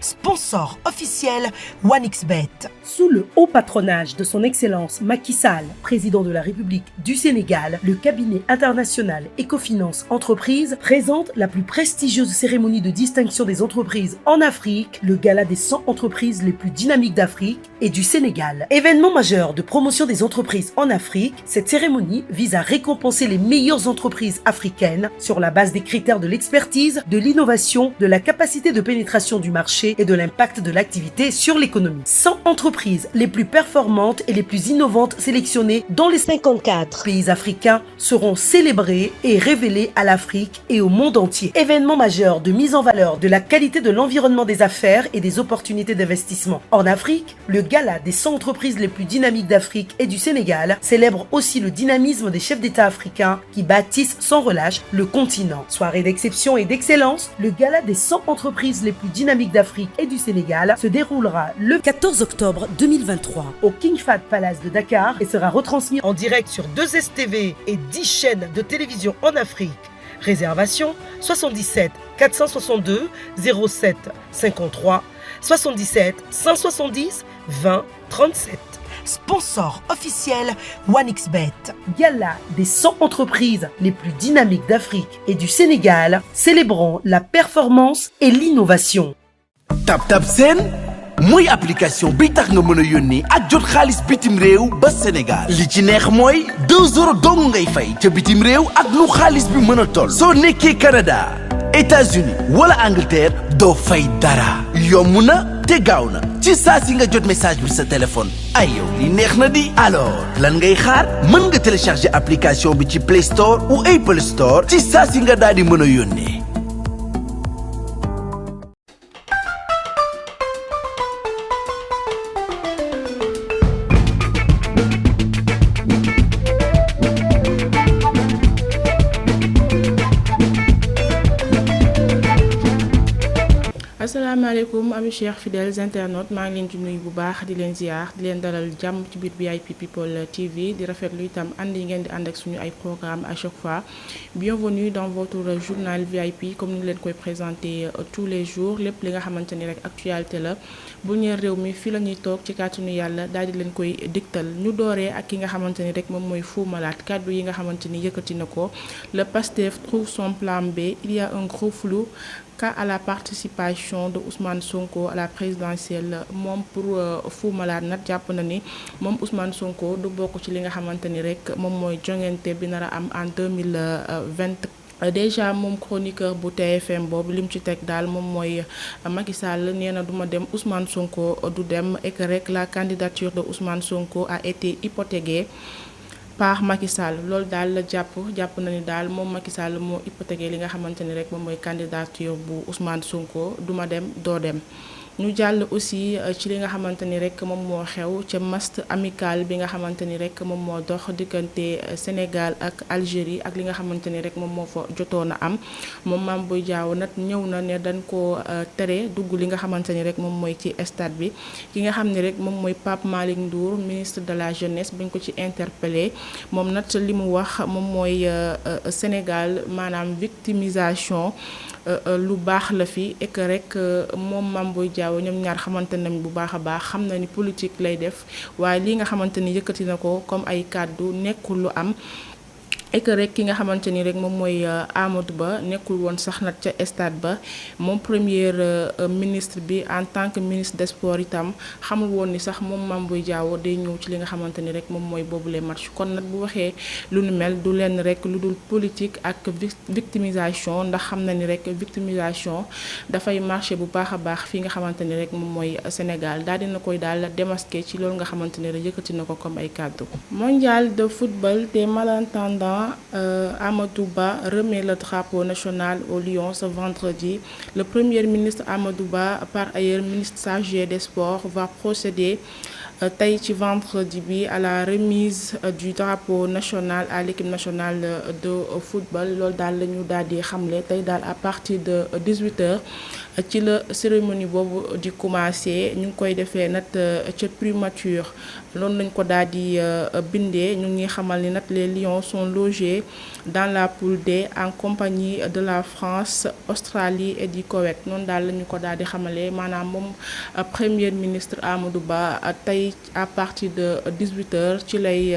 sponsor officiel 1xBet. Sous le haut patronage de son Excellence Macky Sall, président de la République du Sénégal, le cabinet international Ecofinance Entreprises présente la plus prestigieuse cérémonie de distinction des entreprises en Afrique, le gala des 100 entreprises les plus dynamiques d'Afrique et du Sénégal. Événement majeur de promotion des entreprises en Afrique, cette cérémonie vise à récompenser les meilleures entreprises africaines sur la base des critères de l'expertise, de l'innovation, de la capacité de pénétration du marché et de l'impact de l'activité sur l'économie. 100 entreprises les plus performantes et les plus innovantes sélectionnées dans les 54 pays africains seront célébrées et révélées à l'Afrique et au monde entier. Événement majeur de mise en valeur de la qualité de l'environnement des affaires et des opportunités d'investissement. En Afrique, le gala des 100 entreprises les plus dynamiques d'Afrique et du Sénégal célèbre aussi le dynamisme des chefs d'État africains qui bâtissent sans relâche le continent. Soirée d'exception et d'excellence, le gala des 100 entreprises les plus dynamiques d'Afrique et du Sénégal se déroulera le 14 octobre 2023 au King Fahd Palace de Dakar et sera retransmis en direct sur 2STV et 10 chaînes de télévision en Afrique. Réservation 77 462 07 53 77 170 20 37. Sponsor officiel 1xBet. Gala des 100 entreprises les plus dynamiques d'Afrique et du Sénégal, célébrant la performance et l'innovation. TapTap Send mooy application bi tax nga mën a yónnee ak jot xaalis bitim réew ba Sénégal li ci neex mooy 2 euros dong ngay fay ca bitim réew ak lu xaalis bi mën a toll soo nekkee Canada États-Unis wala Angleterre doo fay dara yomb na te gaaw na ci saa si nga jot message bi sa téléphone ay yow li neex na di alors lan ngay xaar mën nga télécharger application bi ci Play Store ou Apple Store ci saa si nga daal di mën a yónnee. asalaamaaleykum ami chers fidèles internautes maa ngi leen di nuyu bu baax di leen ziar di leen dalal jàmm ci biir VIP People TV di rafetlu itam ànd yi ngeen di ànd ak suñu ay programme à chaque fois bienvenue dans votre journal VIP comme ni leen koy présenter tous les jours lépp li nga xamante ni rek actualité la bu ñeel réew mi fii la ñuy toog ci kàttanu yàlla daal di leen koy digtal ñu dooree ak ki nga xamante ni rek moom mooy Fou Malade kàddu yi nga xamante ni yëkkati na ko le Pastef trouve son plan B il y a un gros flou quant à la participation de Ousmane Sonko à la présidentielle moom pour Fou Malade nag jàpp na ni moom Ousmane Sonko du bokk ci li nga xamante ni rek moom mooy jongante bi nar a am en 2020. déjà moom chroniqueur bu TFM boobu lim ci teg daal moom mooy Macky Sall nee na duma dem Ousmane Sonko du dem et que rek la candidature de Ousmane Sonko a été hypothéquée par Macky Sall loolu daal la jàpp na ni daal moom Macky Sall moo hypothéqué li nga xamante ni rek moom mooy candidature bu Ousmane Sonko duma dem doo dem. ñu jàll aussi ci li nga xamante ni rek moom moo xew ca match amical bi nga xamante ni rek moom moo dox diggante Sénégal ak Algérie ak li nga xamante ni rek moom moo fa jotoon a am moom Mame Boye Diao nag ñëw na ne dañ ko tere dugg li nga xamante ni rek moom mooy ci stade bi ki nga xam ne rek moom mooy Pape Malick Ndour ministre de la jeunesse bañ ko ci interpellé moom nag li mu wax moom mooy Sénégal maanaam victimisation lu baax la fi et que rek moom Mame Boye Diao ñoom ñaar xamante nañ bu baax a baax xam na ni politique lay def waaye li nga xamante ni yëkkati na ko comme ay kàddu nekkul lu am et que rek ki nga xamante ni rek moom mooy Amadou Ba nekkul woon sax nag ca stade ba moom premier ministre bi en tant que ministre des sports itam xamul woon ni sax moom Mame Boye Diao day ñëw ci li nga xamante ni rek moom mooy boobule match kon nag bu waxee lu nu mel du leen rek lu dul politique ak victimisation ndax xam na ni rek victimisation dafay marché bu baax a baax fii nga xamante ni rek moom mooy Sénégal daal dina koy daal démasqué ci loolu nga xamante ni rek yëkkati na ko comme ay kàddu. mondial de football des malentendants Amadou Ba remet le drapeau national au Lions ce vendredi. Le Premier ministre Amadou Ba, par ailleurs ministre chargé des sports, va procéder tey ci vendredi bi à la remise du drapeau national à l'équipe nationale de football loolu daal la ñu daal di xamle tey daal à partir de 18h ci la cérémonie boobu di commencer ñu ngi koy defee nag ca primature loolu lañ ko daal di bindee ñu ngi xamal ni nag les Lions sont logés dans la poule D en compagnie de la France, Australie et du Koweït noonu daal la ñu ko daal di xamalee maanaam moom premier ministre Amadou Ba tey à partir de 18h ci lay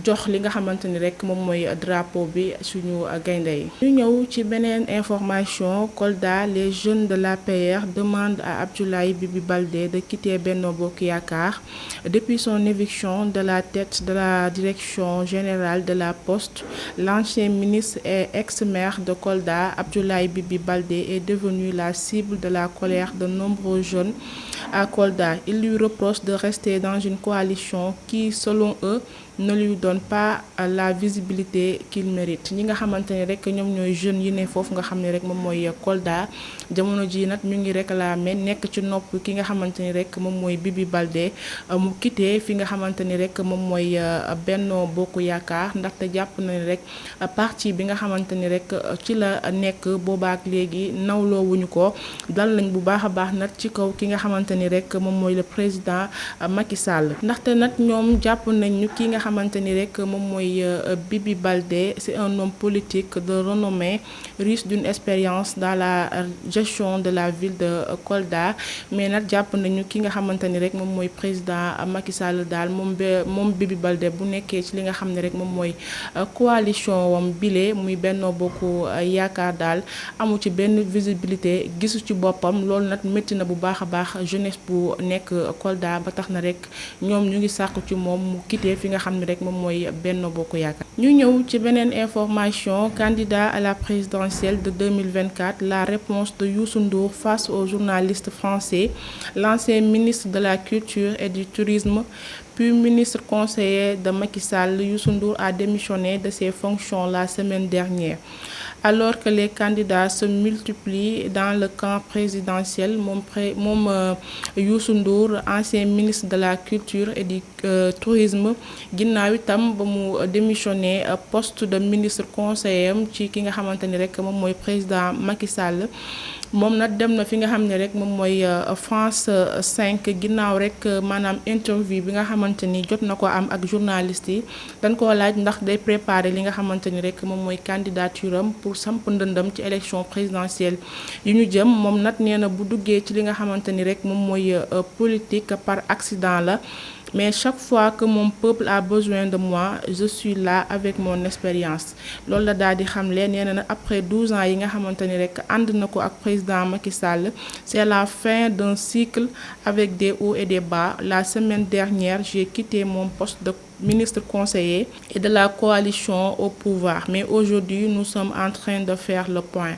jox li nga xamante ni rek moom mooy drapeau bi suñu gaynde yi. ñu ñëw ci beneen information Kolda les jeunes de l'APR demandent à Abdoulaye Bibi Baldé de quitter Benno Bokk Yakaar depuis son éviction de la tête de la direction générale de la Poste. L'ancien ministre et ex-maire de Kolda Abdoulaye Bibi Baldé est devenu la cible de la colère de nombreux jeunes à Kolda. Ils lui reprochent de rester dans une coalition qui, selon eux, ne lui donne pas la visibilité qu'il mérite. ñi nga xamante ni rek ñoom ñooy jeunes yi ne foofu nga xam ne rek moom mooy Kolda jamono ji nag ñu ngi réclamer nekk ci nopp ki nga xamante ni rek moom mooy Bibi Baldé mu quitté fi nga xamante ni rek moom mooy Benno Bokk Yaakaar ndaxte jàpp na ni rek parti bi nga xamante ni rek ci la nekk boobaak léegi nawloo wuñu ko dal nañ bu baax a baax nag ci kaw ki nga xamante ni rek moom mooy le président Macky Sall ndaxte nag ñoom jàpp nañ ñu ki nga xamante ni rek moom mooy Bibi Baldé c'est un homme politique de renommée riche d'une expérience dans la gestion de la ville de Kolda mais nag jàpp nañu ki nga xamante ni rek moom mooy président Macky Sall daal moom Bibi Baldé bu nekkee ci li nga xam ne rek moom mooy coalition wam bile muy Benno Bokk Yaakaar daal amu ci benn visibilité gisu ci boppam loolu nag métti na bu baax a baax jeunesse bu nekk Kolda ba tax na rek ñoom ñu ngi sàkku ci moom mu quitté fi nga xam ne rek moom mooy Benno Bokk Yaakaar. ñu ñëw ci beneen information candidat à la présidentielle de 2024 la réponse de Youssou Ndour face aux journalistes français. L'ancien ministre de la Culture et du Tourisme puis ministre conseiller de Macky Sall, Youssou Ndour a démissionné de ses fonctions la semaine dernière. Alors que les candidats se multiplient dans le camp présidentiel moom Youssou Ndour ancien ministre de la Culture et du Tourisme ginnaaw itam ba mu démissionné poste de ministre conseiller am ci ki nga xamante ni rek moom mooy président Macky Sall. moom nag dem na fi nga xam ne rek moom mooy France 5 ginnaaw rek maanaam interview bi nga xamante ni jot na ko am ak journaliste yi dañ koo laaj ndax day préparer li nga xamante ni rek moom mooy candidature am pour samp ndëndam ci élection présidentielle yu ñu jëm moom nag nee na bu duggee ci li nga xamante ni rek moom mooy politique par accident la. Mais chaque fois que mon peuple a besoin de moi je suis là avec mon expérience loolu la daal di xamle nee na après 12 ans yi nga xamante ni rek ànd na ko ak président Macky Sall c'est la fin d'un cycle avec des hauts et des bas. La semaine dernière j'ai quitté mon poste de ministre conseiller et de la coalition au pouvoir mais aujourd'hui nous sommes en train de faire le point.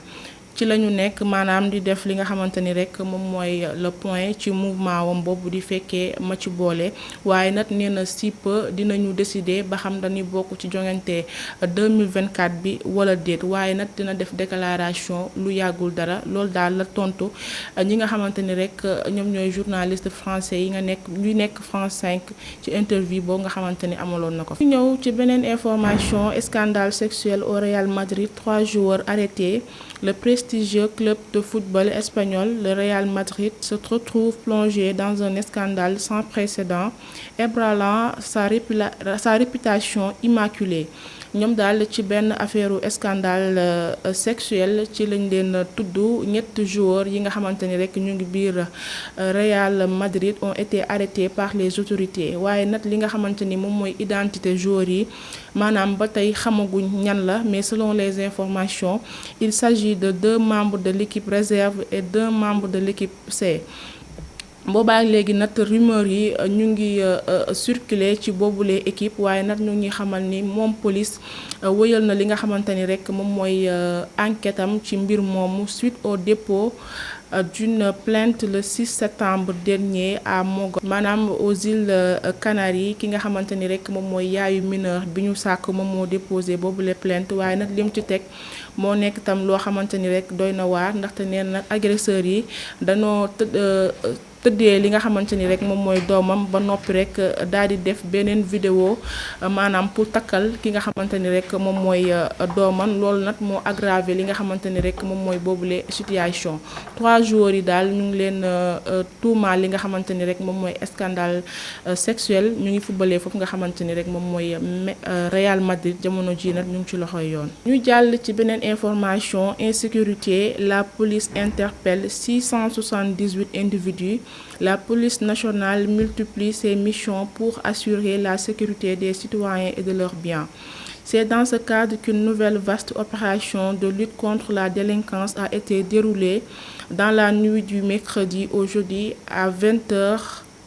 ci la ñu nekk maanaam di def li nga xamante ni rek moom mooy le point ci mouvement wam boobu di fekkee ma ci boole waaye nag nee na si peu dinañu décider ba xam dañuy bokk ci joŋante 2024 bi wala déet waaye nag dina def déclaration lu yàggul dara loolu daal la tontu ñi nga xamante ni rek ñoom ñooy journaliste français yi nga nekk France 5 ci interview boobu nga xamante ni amaloon na ko. ñu ñëw ci beneen information scandale sexuel au Real Madrid 3 joueurs arrêtés. Le prestigieux club de football espagnol, le Real Madrid, se retrouve plongé dans un scandale sans précédent, ébranlant sa réputation immaculée. ñoom daal ci benn affaire scandale sexuel ci lañ leen tudd ñetti joueurs yi nga xamante ni rek ñu ngi biir Real Madrid ont été arrêtés par les autorités waaye nag li nga xamante ni moom mooy identité joueurs yi maanaam ba tey xamaguñ ñan la mais selon les informations il s'agit de 2 membres de l'équipe réserve et 2 membres de l'équipe C. boobaa léegi nag rumeur yi ñu ngi circuler ci boobule équipe waaye nag ñu ngi xamal ni moom police wëyal na li nga xamante ni rek moom mooy enquête am ci mbir moomu suite au dépôt d'une plainte le 6 septembre dernier à Mogo maanaam aux îles Canaries ki nga xamante ni rek moom mooy yaayu mineur bi ñu sàkk moom moo déposé boobule plainte waaye nag lim ci teg moo nekk tam loo xamante ni rek doy na waar ndaxte nee na agresseurs yi dañoo tëddee li nga xamante ni rek moom mooy doomam ba noppi rek daal di def beneen vidéo maanaam pour takkal ki nga xamante ni rek moom mooy doomam loolu nag moo aggravé li nga xamante ni rek moom mooy boobule situation 3 jours yi daal ñu ngi leen tuumaal li nga xamante ni rek moom mooy scandale sexuel ñu ngi fubalee foofu nga xamante ni rek moom mooy Real Madrid jamono ji nag ñu ngi ci loxoy yoon. ñu jàll ci beneen information insécurité la police interpelle 678 individus. La police nationale multiplie ses missions pour assurer la sécurité des citoyens et de leurs biens. C'est dans ce cadre qu'une nouvelle vaste opération de lutte contre la délinquance a été déroulée dans la nuit du mercredi au jeudi à 20h,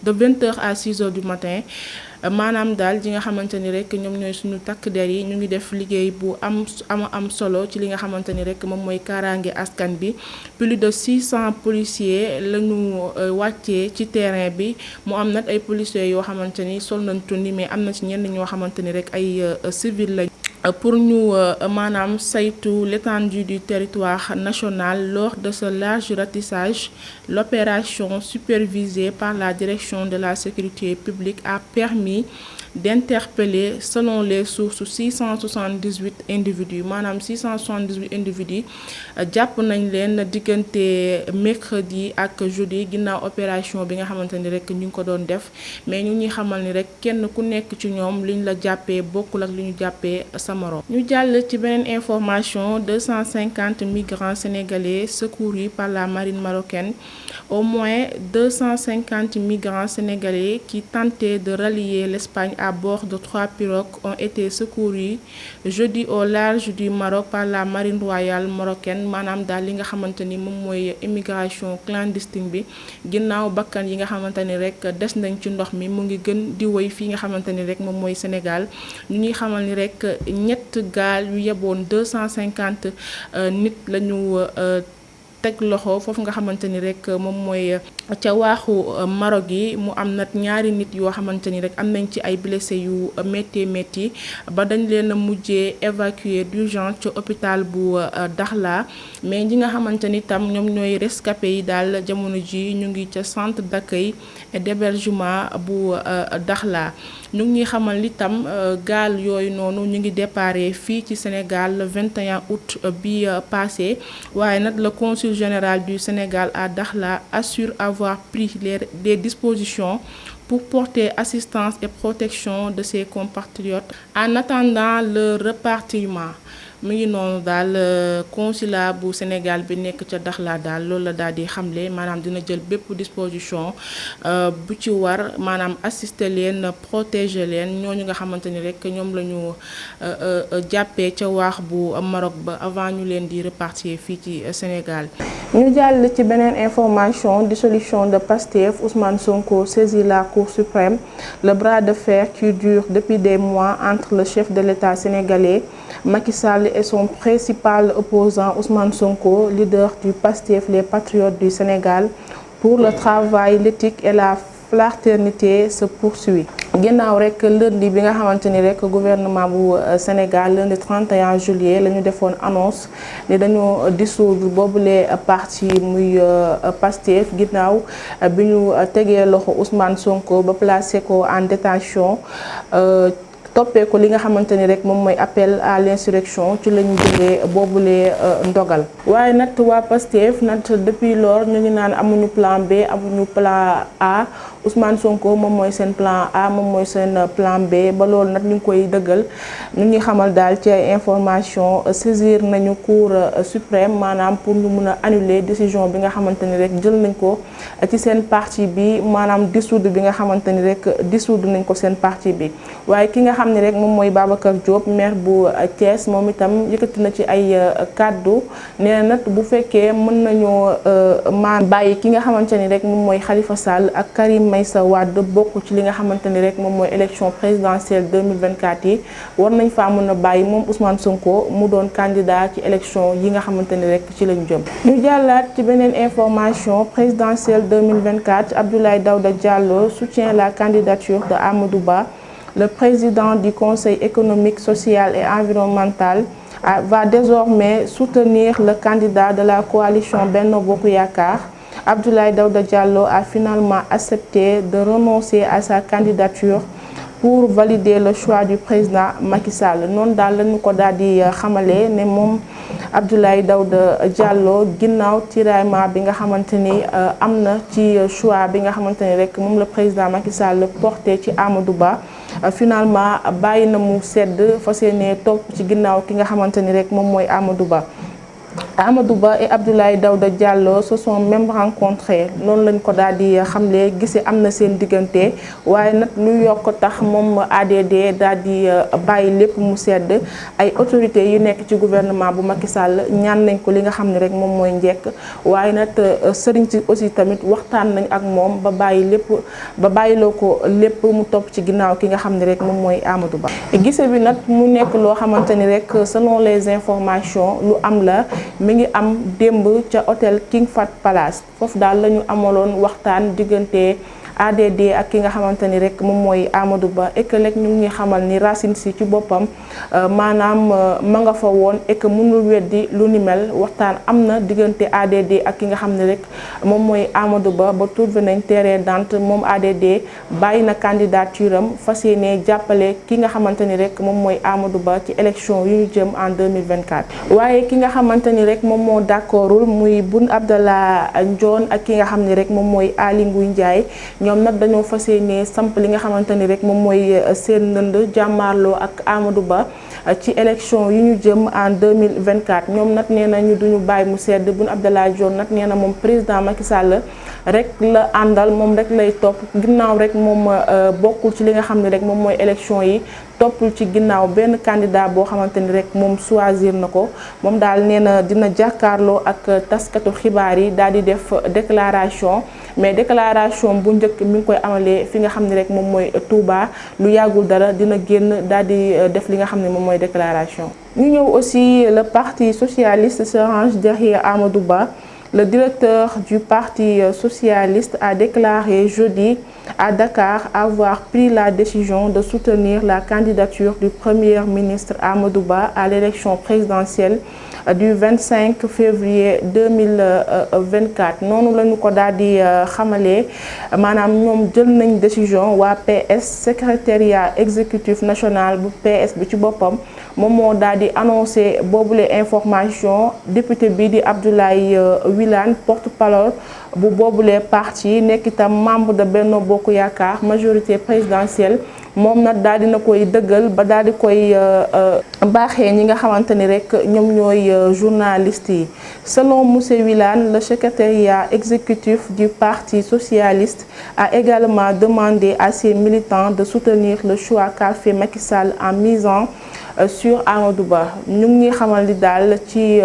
de 20h à 6h du matin. Maanaam daal ji nga xamante ni rek ñoom ñooy suñu takk der yi ñu ngi def liggéey bu am solo ci li nga xamante ni rek moom mooy kaaraange askan bi plus de 600 policiers la ñu wàccee ci terrain bi mu am nag ay policiers yoo xamante ni sol nañ tundi mais am na ci ñenn ñoo xamante ni rek ay civil lañ pour ñu maanaam saytu l'étendue du territoire national. Lors de ce large ratissage, l'opération supervisée par la direction de la sécurité publique a permis d'interpeller selon les sources 678 individus maanaam 678 individus jàpp nañ leen diggante mercredi ak jeudi ginnaaw opération bi nga xamante ni rek ñu ngi ko doon def mais ñu ñuy xamal ni rek kenn ku nekk ci ñoom liñ la jàppee bokkul ak li ñu jàppee sa moroom. ñu jàll ci beneen information 250 migrants sénégalais secourus par la marine marocaine. Au moins 250 migrants sénégalais qui tentaient de rallier l'Espagne à bord de 3 pirogues ont été secourus jeudi au large du Maroc par la marine royale marocaine maanaam daal li nga xamante ni moom mooy immigration clandestine bi ginnaaw bakkan yi nga xamante ni rek des nañ ci ndox mi mu ngi gën di woy fii nga xamante ni rek moom mooy Sénégal ñu ñuy xamal ni rek ñett gaal yu yeboon 250 nit lañu teg loxo foofu nga xamante ni rek moom mooy ca waaxu Maroc yi mu am nag ñaari nit yoo xamante ni rek am nañ ci ay blessé yu métti ba dañ leen a mujjee évacuer d'urgence ca hôpital bu Dakhla mais ñi nga xamante ni tam ñoom ñooy rescapé yi daal jamono ji ñu ngi ca centre d'accueil et d'hébergement bu Dakhla ñu ngi xamal li tam gaal yooyu noonu ñu ngi déparé fii ci Sénégal le 21 août bi passé waaye nag le consul général du Sénégal à Dakhla assure avoir pris des dispositions pour porter assistance et protection de ses compatriotes en attendant le rapatriement. mu ngi noonu daal consulat bu Sénégal bi nekk ca Dakhla daal loolu la daal di xamle maanaam dina jël bépp disposition bu ci war maanaam assister leen protéger leen ñooñu nga xamante ni rek ñoom la ñu jàppee ca waax bu Maroc ba avant ñu leen di repartir fii ci Sénégal. ñu jàll ci beneen information dissolution de Pastef. Ousmane Sonko saisit la Cour suprême. Le bras de fer qui dure depuis des mois entre le chef de l'État sénégalais Macky Sall et son principal opposant Ousmane Sonko, leader du Pastef les Patriotes du Sénégal, pour le travail, l'éthique et la fraternité se poursuit. ginnaaw rek lundi bi nga xamante ni rek gouvernement bu Sénégal lundi 31 juillet la ñu defoon annonce ni dañoo dissoudre boobule parti muy Pastef ginnaaw bi ñu tegee loxo Ousmane Sonko ba placé ko en détention toppee ko li nga xamante ni rek moom mooy appel à l'insurrection ci la ñu jëlee boobule ndogal. waaye nag waa Pastef nag depuis lors ñu ngi naan amuñu plan B amuñu plan A Ousmane Sonko moom mooy seen plan A moom mooy seen plan B ba loolu nag ñu ngi koy dëggal ñu ngi xamal daal ci ay information saisir nañu Cour suprême maanaam pour ñu mun a annuler décision bi nga xamante ni rek jël nañ ko ci seen parti bi maanaam dissoudre bi nga xamante ni rek dissoudre nañ ko seen parti bi. waaye ki nga xam ne rek moom mooy Babacar Diop maire bu Thiès moom itam yëkkati na ci ay kaddu nee na bu fekkee mën nañoo bàyyi ki nga xamante ni rek moom mooy Khalifa Sall ak Karim Meïssa Wade bokk ci li nga xamante ni rek moom mooy élection présidentielle 2024 yi war nañ faa mën a bàyyi moom Ousmane Sonko mu doon candidat ci élection yi nga xamante ni rek ci lañu jëm. ñu jàllaat ci beneen information présidentielle 2024 Abdoulaye Daouda Diallo soutient la candidature de Amadou Ba. Le président du Conseil économique, social et environnemental va désormais soutenir le candidat de la coalition Benno Bokk Yakaar, Abdoulaye Daouda Diallo a finalement accepté de renoncer à sa candidature pour valider le choix du président Macky Sall. noonu daal lañu ko daal di xamale ne moom Abdoulaye Daouda Diallo ginnaaw tiraillement bi nga xamante ni am na ci choix bi nga xamante ni rek moom la président Macky Sall porté ci Amadou Ba finalement bàyyi na mu sedd fas yéene topp ci ginnaaw ki nga xamante ni rek moom mooy Amadou Ba. Amadou Ba et Abdoulaye Daouda Diallo se sont même rencontrés noonu lañ ko daal di xamle gise am na seen diggante waaye nag lu yokk tax moom ADD daal di bàyyi lépp mu sedd ay autorités yu nekk ci gouvernement bu Macky Sall ñaan nañ ko li nga xam ne rek moom mooy njekk waaye nag sëriñ si aussi tamit waxtaan nañ ak moom ba bàyyiloo ko lépp mu topp ci ginnaaw ki nga xam ne rek moom mooy Amadou Ba. gise bi nag mu nekk loo xamante ni rek selon les informations lu am la. mi ngi am démb ca hôtel King Fahd Palace foofu daal la ñu amaloon waxtaan diggante ADD ak ki nga xamante ni rek moom mooy Amadou Ba et que rek ñu ngi xamal ni Racine Sy ci boppam maanaam ma nga fa woon et que mënul weddi lu ni mel waxtaan am na diggante ADD ak ki nga xam ne rek moom mooy Amadou Ba trouvé nañ terrain d'entente moom ADD bàyyi na candidature am fas yéene jàppale ki nga xamante ni rek moom mooy Amadou Ba ci élection yu ñu jëm en 2024. waaye ki nga xamante ni rek moom moo d'accordul muy Boun Abdallah Dionne ak ki nga xam ne rek moom mooy Aly Ngouille Ndiaye ñoom nag dañoo fas yéene samp li nga xamante ni rek moom mooy seen ndënd jàmmaarloo ak Amadou Ba ci élection yu ñu jëm en 2024 ñoom nag nee na ñu duñu bàyyi mu sedd Boun Abdallah Dionne nag nee na moom président Macky Sall rek la àndal moom rek lay topp ginnaaw rek moom bokkul ci li nga xam ne rek moom mooy élection yi toppul ci ginnaaw benn candidat boo xamante ni rek moom choisir na ko moom daal nee na dina jàkkaarloo ak taskatu xibaar yi daal di def déclaration mais déclaration bu njëkk mi ngi koy amalee fi nga xam ne rek moom mooy Touba lu yàggul dara dina génn daal di def li nga xam ne moom mooy déclaration. ñu ñëw aussi le parti socialiste se range derrière Amadou Ba. Le directeur du Parti socialiste a déclaré jeudi à Dakar avoir pris la décision de soutenir la candidature du Premier ministre Amadou Ba à l'élection présidentielle du 25 février 2024 noonu la ñu ko daal di xamalee maanaam ñoom jël nañ décision waa PS secrétariat exécutif national bu PS bi ci boppam moom moo daal di annoncé boobule information député bi di Abdoulaye Wilane porte-parole bu boobule parti nekk itam membre de Benno Bokk Yaakaar majorité présidentielle moom nag daal dina koy dëggal ba daal di koy baaxee ñi nga xamante ni rek ñoom ñooy journalistes yi. Selon monsieur Wilane, le secrétariat exécutif du Parti socialiste a également demandé à ses militants de soutenir le choix qu'a fait Macky Sall en misant sur Amadou Ba. ñu ngi xamal ni daal ci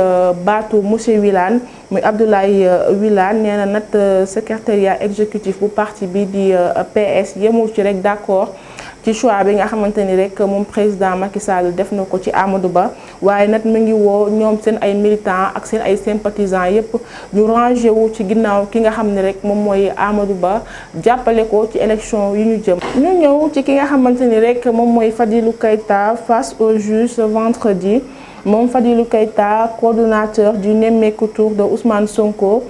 baatu monsieur Wilane muy Abdoulaye Wilane nee na nag secrétariat exécutif bu parti bi di PS yemul ci rek d'accord ci choix bi nga xamante ni rek moom président Macky Sall def na ko ci Amadou Ba waaye nag mu ngi woo ñoom seen ay militants ak seen ay sympathisants yépp ñu rangé wu ci ginnaaw ki nga xam ne rek moom mooy Amadou Ba jàppale ko ci élection yu ñu jëm. ñu ñëw ci ki nga xamante ni rek moom mooy Fadilou Keïta face au juge ce vendredi moom Fadilou Keïta coordonnateur du Nemmeeku Tour de Ousmane Sonko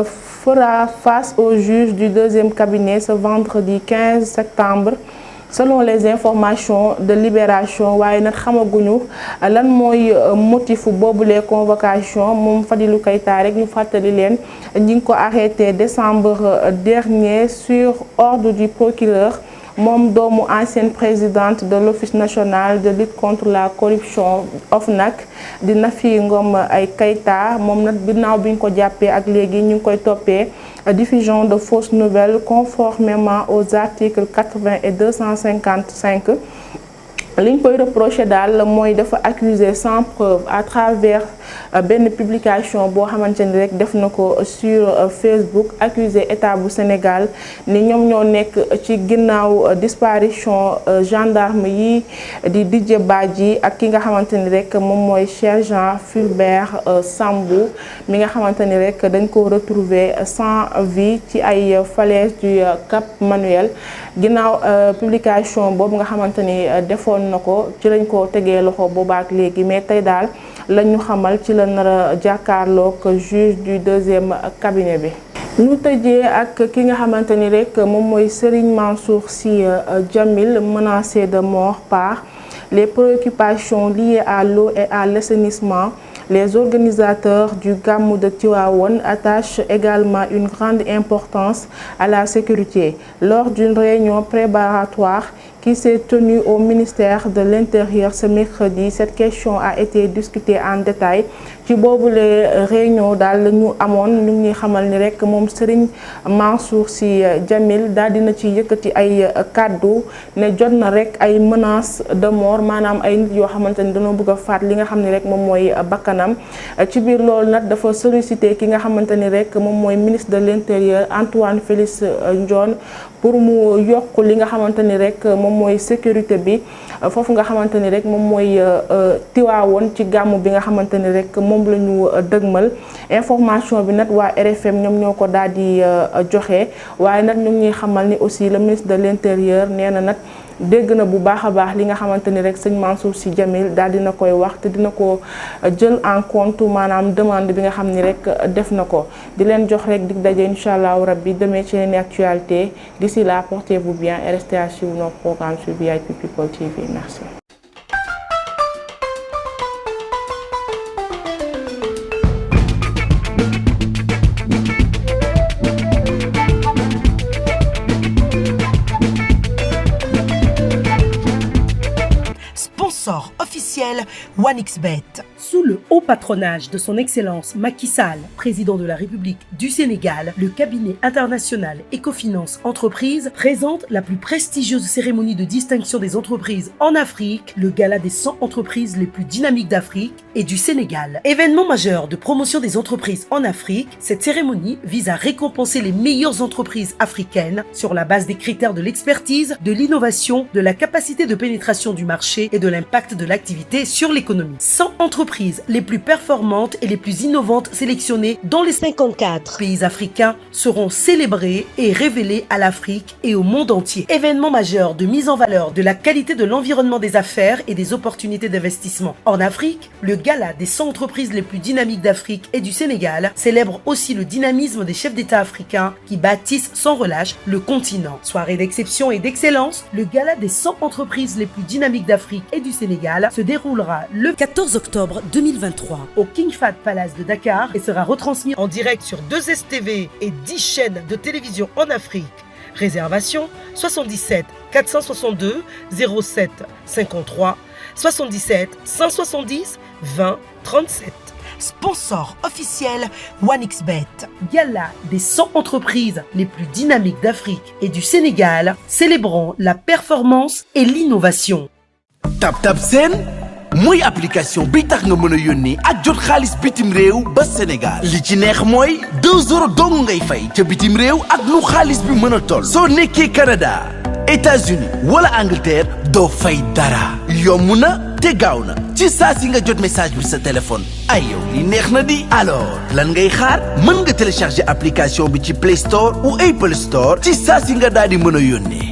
fera face au juge du deuxième cabinet ce vendredi 15 septembre. Selon les informations de Libération waaye nag xamaguñu lan mooy motifu boobule convocation moom Fadilou Keïta rek ñu fàttali leen ñi ngi ko arrêté décembre dernier sur ordre du procureur moom doomu ancienne présidente de l'Office national de lutte contre la corruption OFNAC di Nafi Ngom ay Keïta moom nag ginnaaw bi ñu ko jàppee ak léegi ñu ngi koy toppee diffusion de fausses nouvelles conformément aux articles 80 et 255 li ñu koy reproché daal mooy dafa accusé sans preuve à travers benn publication boo xamante ni rek def na ko sur Facebook accusé état bu Sénégal ni ñoom ñoo nekk ci ginnaaw disparition gendarme yi di Didier Badji ak ki nga xamante ni rek moom mooy sergent Fulbert Sambou mi nga xamante ni rek dañ ko retrouver sans vie ci ay falaises du Cap Manuel ginnaaw publication boobu nga xamante ni defoon na ko ci lañ ko tegee loxo boobaak léegi mais tey daal lañu xamal ci la nar a jàkkaarloog juge du deuxième cabinet bi. ñu tëjee ak ki nga xamante ni rek moom mooy Serigne Mansour Sy Djamil, menacé de mort par les préoccupations liées à l'eau et à l'assainissement. Les organisateurs du Gamou de Tivaouane attachent également une grande importance à la sécurité. Lors d'une réunion préparatoire qui s'est tenue au ministère de l'Intérieur ce mercredi, cette question a été discutée en détail. ci boobule réunion daal la ñu amoon ñu ngi xamal ni rek moom Serigne Mansour Sy Djamil daal dina ci yëkkati ay kàddu ne jot na rek ay menaces de mort maanaam ay nit yoo xamante ni dañoo bëgg a faat li nga xam ne rek moom mooy bakkanam. ci biir loolu nag dafa sollicité ki nga xamante ni rek moom mooy ministre de l'Intérieur Antoine Félix Diome pour mu yokk li nga xamante ni rek moom mooy sécurité bi foofu nga xamante ni rek moom mooy Tivaouane ci gàmmu bi nga xamante ni rek moom la ñu dëgmal. information bi nag waa RFM ñoom ñoo ko daal di joxe waaye nag ñu ngi ñuy xamal ni aussi le ministre de l'Intérieur nee na nag dégg na bu baax a baax li nga xamante ni rek sëñ Mansour Sy Djamil daal dina koy wax te dina ko jël en compte maanaam demande bi nga xam ni rek def na ko di leen jox rek dig daje incha allahu rabbi demee ci yeneen actualité d'ici là portez-vous bien et restez à suivre nos programmes sur VIP People TV. Merci. Sponsor officiel OneXBet. Sous le haut patronage de son Excellence Macky Sall, président de la République du Sénégal, le cabinet international Ecofinance Entreprises présente la plus prestigieuse cérémonie de distinction des entreprises en Afrique, le gala des 100 entreprises les plus dynamiques d'Afrique et du Sénégal. Événement majeur de promotion des entreprises en Afrique, cette cérémonie vise à récompenser les meilleures entreprises africaines sur la base des critères de l'expertise, de l'innovation, de la capacité de pénétration du marché et de l'impact de l'activité sur l'économie. 100 entreprises les plus performantes et les plus innovantes sélectionnées dans les 54 pays africains seront célébrées et révélées à l'Afrique et au monde entier. Événement majeur de mise en valeur de la qualité de l'environnement des affaires et des opportunités d'investissement. En Afrique, le gala des 100 entreprises les plus dynamiques d'Afrique et du Sénégal célèbre aussi le dynamisme des chefs d'État africains qui bâtissent sans relâche le continent. Soirée d'exception et d'excellence, le gala des 100 entreprises les plus dynamiques d'Afrique et du Sénégal se déroulera le 14 octobre 2023 au King Fahd Palace de Dakar et sera retransmis en direct sur 2STV et 10 chaînes de télévision en Afrique. Réservation 77 462 07 53 77 170 20 37. Sponsor officiel OneXBet. Gala des 100 entreprises les plus dynamiques d'Afrique et du Sénégal, célébrant la performance et l'innovation. TapTap Send mooy application bi tax nga mën a yónnee ak jot xaalis bitim réew ba Sénégal li ci neex mooy 2 € dong ngay fay ca bitim réew ak lu xaalis bi mën a toll. soo nekkee Canada, États-Unis wala Angleterre doo fay dara yomb na te gaaw na ci saa si nga jot message bi sa téléphone ay yow li neex na di. alors lan ngay xaar mën nga télécharger application bi ci Play Store ou Apple Store ci saa si nga daal di mën a yónnee.